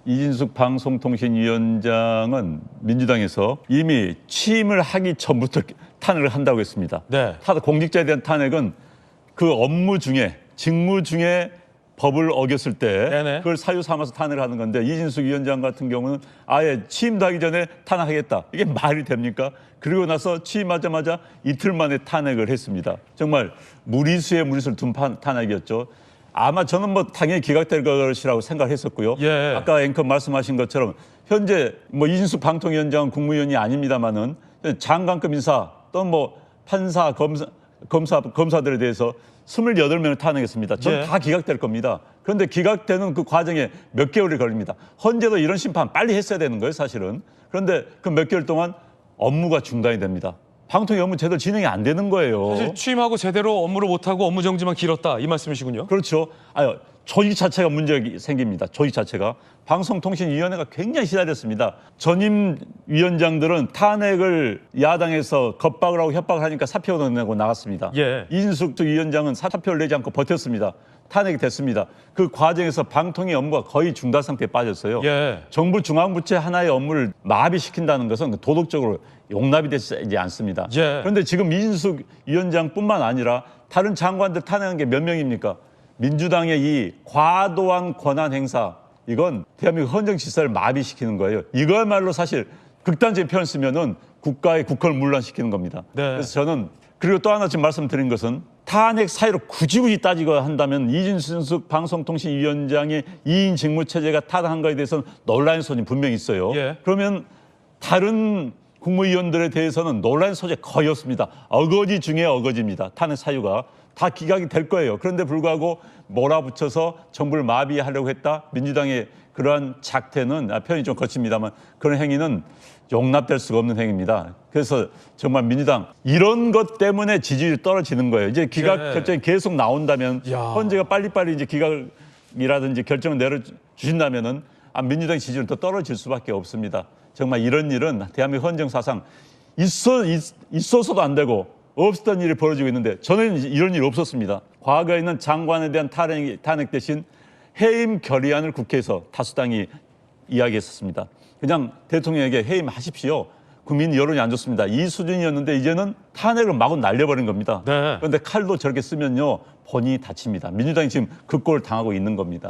이진숙 방송통신위원장은 민주당에서 이미 취임을 하기 전부터 탄핵을 한다고 했습니다. 네. 공직자에 대한 탄핵은 그 업무 중에 직무 중에 법을 어겼을 때 네네. 그걸 사유 삼아서 탄핵을 하는 건데 이진숙 위원장 같은 경우는 아예 취임도 하기 전에 탄핵하겠다. 이게 말이 됩니까? 그리고 나서 취임하자마자 이틀 만에 탄핵을 했습니다. 정말 무리수에 무리수를 둔 탄핵이었죠. 아마 저는 뭐 당연히 기각될 것이라고 생각했었고요. 예. 아까 앵커 말씀하신 것처럼 현재 뭐 이진숙 방통위원장은 국무위원이 아닙니다만은 장관급 인사 또는 뭐 판사, 검사들에 대해서 28명을 탄핵했습니다. 저는 예. 다 기각될 겁니다. 그런데 기각되는 그 과정에 몇 개월이 걸립니다. 헌재도 이런 심판 빨리 했어야 되는 거예요, 사실은. 그런데 그 몇 개월 동안 업무가 중단이 됩니다. 방통위 업무 제대로 진행이 안 되는 거예요. 사실 취임하고 제대로 업무를 못하고 업무 정지만 길었다 이 말씀이시군요. 그렇죠. 조직 자체가 문제가 생깁니다. 조직 자체가. 방송통신위원회가 굉장히 시달렸습니다. 전임 위원장들은 탄핵을 야당에서 겁박을 하고 협박을 하니까 사표를 내고 나갔습니다. 예. 이진숙 위원장은 사표를 내지 않고 버텼습니다. 탄핵이 됐습니다. 그 과정에서 방통위 업무가 거의 중단 상태에 빠졌어요. 예. 정부 중앙부처 하나의 업무를 마비시킨다는 것은 도덕적으로 용납이 되지 않습니다. 예. 그런데 지금 이진숙 위원장뿐만 아니라 다른 장관들 탄핵한 게 몇 명입니까? 민주당의 이 과도한 권한 행사, 이건 대한민국 헌정 질서를 마비시키는 거예요. 이거야말로 사실 극단적인 표현 쓰면은 국가의 국헌을 문란시키는 겁니다. 네. 그래서 저는 그리고 또 하나 지금 말씀드린 것은 탄핵 사유로 굳이 따지고 한다면 이진숙 방송통신위원장의 2인 직무체제가 타당한 거에 대해서는 논란의 소지는 분명히 있어요. 예. 그러면 다른 국무위원들에 대해서는 논란의 소지가 거의 없습니다. 어거지 중에 어거지입니다. 탄핵 사유가. 다 기각이 될 거예요. 그런데 불구하고 몰아붙여서 정부를 마비하려고 했다. 민주당의 그러한 작태는 표현이 좀 거칩니다만 그런 행위는 용납될 수가 없는 행위입니다. 그래서 정말 민주당 이런 것 때문에 지지율이 떨어지는 거예요. 이제 기각 결정이 계속 나온다면 헌재가 빨리빨리 이제 기각이라든지 결정을 내려주신다면은 민주당 지지율은 더 떨어질 수밖에 없습니다. 정말 이런 일은 대한민국 헌정 사상 있어서도 안 되고 없었던 일이 벌어지고 있는데 저는 이런 일 없었습니다. 과거에는 장관에 대한 탄핵 대신 해임 결의안을 국회에서 다수당이 이야기했었습니다. 그냥 대통령에게 해임하십시오. 국민 여론이 안 좋습니다. 이 수준이었는데 이제는 탄핵을 마구 날려버린 겁니다. 네. 그런데 칼도 저렇게 쓰면요 본인이 다칩니다. 민주당이 지금 그 꼴을 당하고 있는 겁니다.